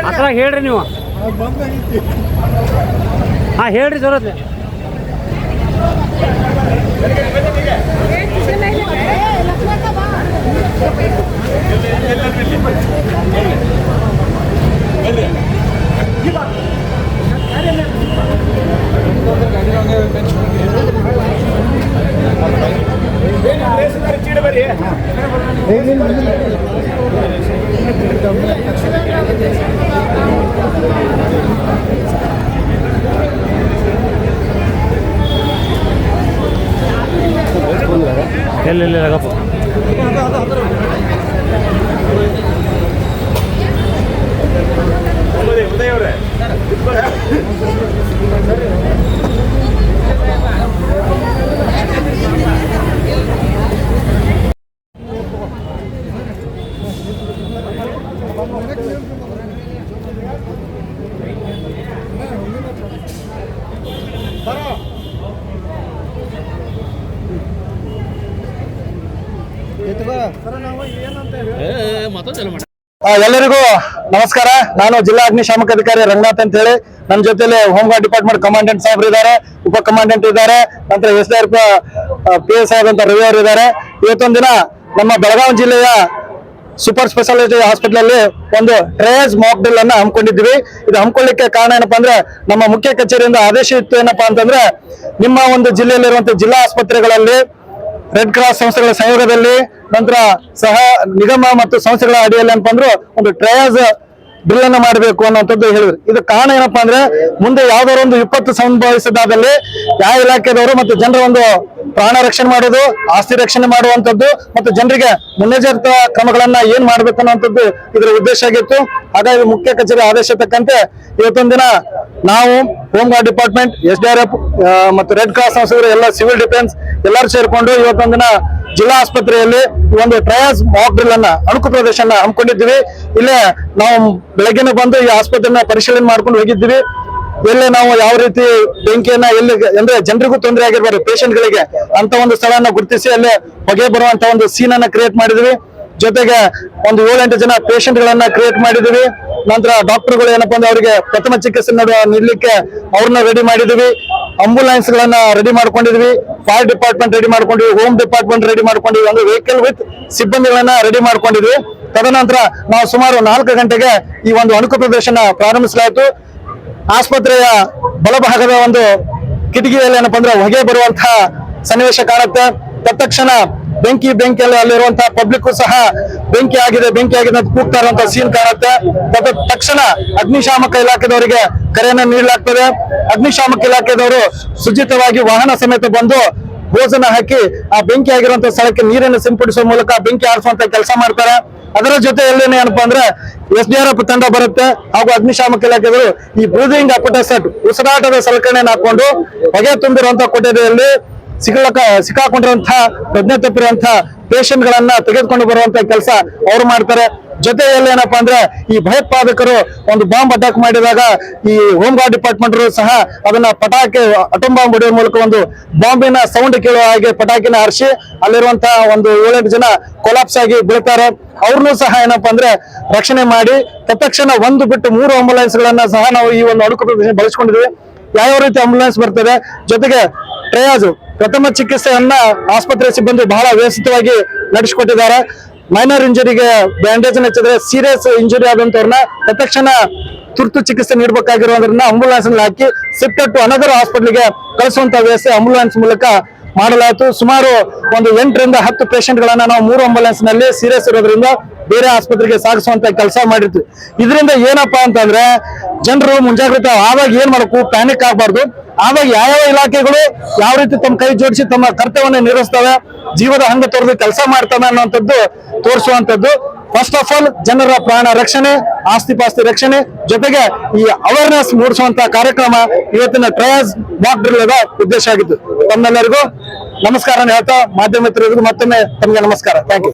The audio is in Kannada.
ಅದ್ರಾಗ ಹೇಳ್ರಿ ನೀವು. ಹಾಂ ಹೇಳ್ರಿ ಜರತ್ಲೆ. ಎಲ್ಲಿ ಗಪ್ಪ ಉದಯ ಅವರೇ ಎಲ್ಲರಿಗೂ ನಮಸ್ಕಾರ. ನಾನು ಜಿಲ್ಲಾ ಅಗ್ನಿಶಾಮಕ ಅಧಿಕಾರಿ ರಂಗನಾಥ್ ಅಂತ ಹೇಳಿ. ನನ್ನ ಜೊತೆಲಿ ಹೋಮ್ ಗಾರ್ಡ್ ಡಿಪಾರ್ಟ್ಮೆಂಟ್ ಕಮಾಂಡೆಂಟ್ ಸಾಹೇಬ್ರು ಇದ್ದಾರೆ, ಉಪ ಕಮಾಂಡೆಂಟ್ ಇದ್ದಾರೆ, ನಂತರ SDR PS ಆದಂತ ರವಿ ಅವರು ಇದ್ದಾರೆ. ಇವತ್ತೊಂದು ದಿನ ನಮ್ಮ ಬೆಳಗಾವಿ ಜಿಲ್ಲೆಯ ಸೂಪರ್ ಸ್ಪೆಷಾಲಿಟಿ ಹಾಸ್ಪಿಟಲ್ ಅಲ್ಲಿ ಒಂದು ಟ್ರಯಲ್ಸ್ ಮಾಕ್ ಡ್ರಿಲ್ ಅನ್ನ ಹಮ್ಮಿಕೊಂಡಿದ್ವಿ. ಇದು ಹಮ್ಮಿಕೊಳ್ಳಿಕ್ಕೆ ಕಾರಣ ಏನಪ್ಪಾ ಅಂದ್ರೆ, ನಮ್ಮ ಮುಖ್ಯ ಕಚೇರಿಯಿಂದ ಆದೇಶ ಇತ್ತು ಏನಪ್ಪಾ ಅಂತಂದ್ರೆ, ನಿಮ್ಮ ಒಂದು ಜಿಲ್ಲೆಯಲ್ಲಿರುವಂತಹ ಜಿಲ್ಲಾ ಆಸ್ಪತ್ರೆಗಳಲ್ಲಿ ರೆಡ್ ಕ್ರಾಸ್ ಸಂಸ್ಥೆಗಳ ಸಹಯೋಗದಲ್ಲಿ, ನಂತರ ಸಹ ನಿಗಮ ಮತ್ತು ಸಂಸ್ಥೆಗಳ ಅಡಿಯಲ್ಲಿ ಏನಪ್ಪಾ ಅಂದ್ರೆ ಒಂದು ಟ್ರಯಲ್ಸ್ ಡ್ರಿಲ್ ಅನ್ನ ಮಾಡಬೇಕು ಅನ್ನೋಂಥದ್ದು ಹೇಳಿದ್ರು. ಇದು ಕಾರಣ ಏನಪ್ಪಾ ಅಂದ್ರೆ, ಮುಂದೆ ಯಾವ್ದಾದ್ರು ಒಂದು ವಿಪತ್ತು ಸಂಭವಿಸಿದಾದಲ್ಲಿ ಯಾವ ಇಲಾಖೆದವರು ಮತ್ತು ಜನರ ಒಂದು ಪ್ರಾಣ ರಕ್ಷಣೆ ಮಾಡೋದು, ಆಸ್ತಿ ರಕ್ಷಣೆ ಮಾಡುವಂತದ್ದು ಮತ್ತು ಜನರಿಗೆ ಮುನ್ನೆಚ್ಚರಿಕಾ ಕ್ರಮಗಳನ್ನ ಏನ್ ಮಾಡ್ಬೇಕು ಅನ್ನೋಂಥದ್ದು ಇದರ ಉದ್ದೇಶ ಆಗಿತ್ತು. ಹಾಗಾಗಿ ಮುಖ್ಯ ಕಚೇರಿ ಆದೇಶ ತಕ್ಕಂತೆ ಇವತ್ತೊಂದು ದಿನ ನಾವು ಹೋಮ್ ಗಾರ್ಡ್ ಡಿಪಾರ್ಟ್ಮೆಂಟ್, SDRF ಮತ್ತು ರೆಡ್ ಕ್ರಾಸ್ ಸಂಸ್ಥೆಗಳು, ಎಲ್ಲ ಸಿವಿಲ್ ಡಿಫೆನ್ಸ್ ಎಲ್ಲರೂ ಸೇರ್ಕೊಂಡು ಇವತ್ತೊಂದಿನ ಜಿಲ್ಲಾ ಆಸ್ಪತ್ರೆಯಲ್ಲಿ ಒಂದು ಟ್ರಯಲ್ಸ್ ಮಾಕ್ ಡ್ರಿಲ್ ಅನ್ನ ಅಣುಕು ಪ್ರದರ್ಶನ ಹಮ್ಮಿಕೊಂಡಿದ್ವಿ. ಇಲ್ಲೇ ನಾವು ಬೆಳಗ್ಗೆನೆ ಬಂದು ಈ ಆಸ್ಪತ್ರೆನ ಪರಿಶೀಲನೆ ಮಾಡ್ಕೊಂಡು ಹೋಗಿದ್ವಿ. ಎಲ್ಲೇ ನಾವು ಯಾವ ರೀತಿ ಬೆಂಕಿಯನ್ನ ಎಲ್ಲಿ ಅಂದ್ರೆ ಜನರಿಗೂ ತೊಂದರೆ ಆಗಿರ್ಬಾರ್ದು, ಪೇಷಂಟ್ ಗಳಿಗೆ ಅಂತ ಒಂದು ಸ್ಥಳನ ಗುರುತಿಸಿ ಅಲ್ಲೇ ಹೊಗೆ ಬರುವಂತ ಒಂದು ಸೀನ್ ಅನ್ನ ಕ್ರಿಯೇಟ್ ಮಾಡಿದ್ವಿ. ಜೊತೆಗೆ ಒಂದು 7-8 ಜನ ಪೇಷಂಟ್ ಗಳನ್ನ ಕ್ರಿಯೇಟ್ ಮಾಡಿದ್ವಿ. ನಂತರ ಡಾಕ್ಟರ್ಗಳು ಏನಪ್ಪಾ ಅಂದ್ರೆ ಅವರಿಗೆ ಪ್ರಥಮ ಚಿಕಿತ್ಸೆ ನೀಡಲಿಕ್ಕೆ ಅವ್ರನ್ನ ರೆಡಿ ಮಾಡಿದ್ವಿ. ಆಂಬುಲೆನ್ಸ್ ಗಳನ್ನ ರೆಡಿ ಮಾಡ್ಕೊಂಡಿದ್ವಿ, ಫೈರ್ ಡಿಪಾರ್ಟ್ಮೆಂಟ್ ರೆಡಿ ಮಾಡ್ಕೊಂಡಿದ್ವಿ, ಹೋಮ್ ಡಿಪಾರ್ಟ್ಮೆಂಟ್ ರೆಡಿ ಮಾಡ್ಕೊಂಡಿದ್ವಿ, ಒಂದು ವೆಹಿಕಲ್ ವಿತ್ ಸಿಬ್ಬಂದಿಗಳನ್ನ ರೆಡಿ ಮಾಡ್ಕೊಂಡಿದ್ವಿ. ತದನಂತರ ನಾವು ಸುಮಾರು 4 ಗಂಟೆಗೆ ಈ ಒಂದು ಅಣುಕು ಪ್ರದರ್ಶನ ಪ್ರಾರಂಭಿಸಲಾಯಿತು. ಆಸ್ಪತ್ರೆಯ ಬಲಭಾಗದ ಒಂದು ಕಿಟಕಿಯಲ್ಲಿ ಏನಪ್ಪಾ ಅಂದ್ರೆ ಹೊಗೆ ಬರುವಂತಹ ಸನ್ನಿವೇಶ ಕಾಣುತ್ತೆ. ತತ್ಕ್ಷಣ ಬೆಂಕಿಯಲ್ಲಿ ಅಲ್ಲಿರುವಂತಹ ಪಬ್ಲಿಕ್ ಸಹ ಬೆಂಕಿ ಆಗಿದೆ ಅಂತ ಕೂಗ್ತಾ ಇರುವಂತಹ ಸೀನ್ ಕಾಣುತ್ತೆ. ತಕ್ಷಣ ಅಗ್ನಿಶಾಮಕ ಇಲಾಖೆದವರಿಗೆ ಕರೆಯನ್ನು ನೀಡಲಾಗ್ತದೆ. ಅಗ್ನಿಶಾಮಕ ಇಲಾಖೆದವರು ಸುಜಿತವಾಗಿ ವಾಹನ ಸಮೇತ ಬಂದು ಭೋಜನ ಹಾಕಿ ಆ ಬೆಂಕಿ ಆಗಿರುವಂತಹ ಸ್ಥಳಕ್ಕೆ ನೀರನ್ನು ಸಿಂಪಡಿಸುವ ಮೂಲಕ ಬೆಂಕಿ ಆರಿಸುವಂತ ಕೆಲಸ ಮಾಡ್ತಾರೆ. ಅದರ ಜೊತೆಯಲ್ಲಿ ಏನಪ್ಪಾ ಅಂದ್ರೆ SDRF ತಂಡ ಬರುತ್ತೆ, ಹಾಗೂ ಅಗ್ನಿಶಾಮಕ ಇಲಾಖೆಗಳು ಈ ಬ್ರೀದಿಂಗ್ ಅಪಟಸ್ ಸೆಟ್, ಉಸಿರಾಟದ ಸಲಕರಣೆಯನ್ನು ಹಾಕೊಂಡು ಹೊಗೆ ತುಂಬಿರುವಂತಹ ಕೊಠಡಿಯಲ್ಲಿ ಸಿಕ್ಕಾಕೊಂಡಿರುವಂತಹ ಪ್ರಜ್ಞೆ ತಪ್ಪಿರುವಂತಹ ಪೇಷಂಟ್ ಗಳನ್ನ ತೆಗೆದುಕೊಂಡು ಬರುವಂತಹ ಕೆಲಸ ಅವರು ಮಾಡ್ತಾರೆ. ಜೊತೆಯಲ್ಲಿ ಏನಪ್ಪಾ ಅಂದ್ರೆ, ಈ ಭಯೋತ್ಪಾದಕರು ಒಂದು ಬಾಂಬ್ ಅಟ್ಯಾಕ್ ಮಾಡಿದಾಗ ಈ ಹೋಮ್ ಗಾರ್ಡ್ ಡಿಪಾರ್ಟ್ಮೆಂಟ್ ಸಹ ಅದನ್ನ ಪಟಾಕಿ ಅಟೋಮ್ ಬಾಂಬ್ ಹೊಡೆಯುವ ಮೂಲಕ ಒಂದು ಬಾಂಬಿನ ಸೌಂಡ್ ಕೇಳುವ ಹಾಗೆ ಪಟಾಕಿನ ಹಾರಿಸಿ ಅಲ್ಲಿರುವಂತಹ ಒಂದು 7-8 ಜನ ಕೊಲಾಪ್ಸ್ ಆಗಿ ಬೀಳ್ತಾರೆ. ಅವ್ರನ್ನೂ ಸಹ ಏನಪ್ಪಾ ಅಂದ್ರೆ ರಕ್ಷಣೆ ಮಾಡಿ ತತ್ಕ್ಷಣ 1 ಬಿಟ್ಟು 3 ಆಂಬುಲೆನ್ಸ್ ಗಳನ್ನ ಸಹ ನಾವು ಈ ಒಂದು ಅಣುಕು ಪ್ರದರ್ಶನ ಬಳಸ್ಕೊಂಡಿದ್ವಿ. ಯಾವ ರೀತಿ ಆಂಬುಲೆನ್ಸ್ ಬರ್ತದೆ, ಜೊತೆಗೆ ಟ್ರಯಾಜ್ ಪ್ರಥಮ ಚಿಕಿತ್ಸೆಯನ್ನ ಆಸ್ಪತ್ರೆ ಸಿಬ್ಬಂದಿ ಬಹಳ ವ್ಯವಸ್ಥಿತವಾಗಿ ನಡೆಸಿಕೊಟ್ಟಿದ್ದಾರೆ. ಮೈನರ್ ಇಂಜುರಿಗೆ ಬ್ಯಾಂಡೇಜ್ ಹಚ್ಚಿದ್ರೆ, ಸೀರಿಯಸ್ ಇಂಜುರಿ ಆದಂತವ್ರನ್ನ ತತ್ಕ್ಷಣ ತುರ್ತು ಚಿಕಿತ್ಸೆ ನೀಡಬೇಕಾಗಿರೋದ್ರಿಂದ ಆಂಬುಲೆನ್ಸ್ ಹಾಕಿ ಶಿಫ್ಟೆಡ್ ಟು ಅನದರ್ ಹಾಸ್ಪಿಟಲ್ಗೆ ಕಳಿಸುವಂತ ವ್ಯವಸ್ಥೆ ಆಂಬುಲೆನ್ಸ್ ಮೂಲಕ ಮಾಡಲಾಯಿತು. ಸುಮಾರು ಒಂದು 8ರಿಂದ 10 ಪೇಷಂಟ್ ಗಳನ್ನ ನಾವು 3 ಆಂಬುಲೆನ್ಸ್ ನಲ್ಲಿ ಸೀರಿಯಸ್ ಇರೋದ್ರಿಂದ ಬೇರೆ ಆಸ್ಪತ್ರೆಗೆ ಸಾಗಿಸುವಂತ ಕೆಲಸ ಮಾಡಿರ್ತೀವಿ. ಇದರಿಂದ ಏನಪ್ಪಾ ಅಂತಂದ್ರೆ, ಜನರು ಮುಂಜಾಗ್ರತೆ ಆವಾಗ ಏನ್ ಮಾಡಬೇಕು, ಪ್ಯಾನಿಕ್ ಆಗಬಾರ್ದು. ಆವಾಗ ಯಾವ ಇಲಾಖೆಗಳು ಯಾವ ರೀತಿ ತಮ್ಮ ಕೈ ಜೋಡಿಸಿ ತಮ್ಮ ಕರ್ತವ್ಯವನ್ನು ನಿರ್ವಹಿಸ್ತವೆ, ಜೀವದ ಹಂಗ ತೊರೆದು ಕೆಲಸ ಮಾಡ್ತವೆ ಅನ್ನುವಂಥದ್ದು ತೋರಿಸುವಂತದ್ದು. ಫಸ್ಟ್ ಆಫ್ ಆಲ್ ಜನರ ಪ್ರಾಣ ರಕ್ಷಣೆ, ಆಸ್ತಿ ಪಾಸ್ತಿ ರಕ್ಷಣೆ, ಜೊತೆಗೆ ಈ ಅವೇರ್ನೆಸ್ ಮೂಡಿಸುವಂತಹ ಕಾರ್ಯಕ್ರಮ ಇವತ್ತಿನ ಟ್ರಯಲ್ಸ್ ಮಾಕ್ ಡ್ರಿಲ್ ಉದ್ದೇಶ ಆಗಿತ್ತು. ತಮ್ಮೆಲ್ಲರಿಗೂ ನಮಸ್ಕಾರ ಹೇಳ್ತಾ, ಮಾಧ್ಯಮ ಮಿತ್ರರಿಗೂ ಮತ್ತೊಮ್ಮೆ ತಮಗೆ ನಮಸ್ಕಾರ. Thank you.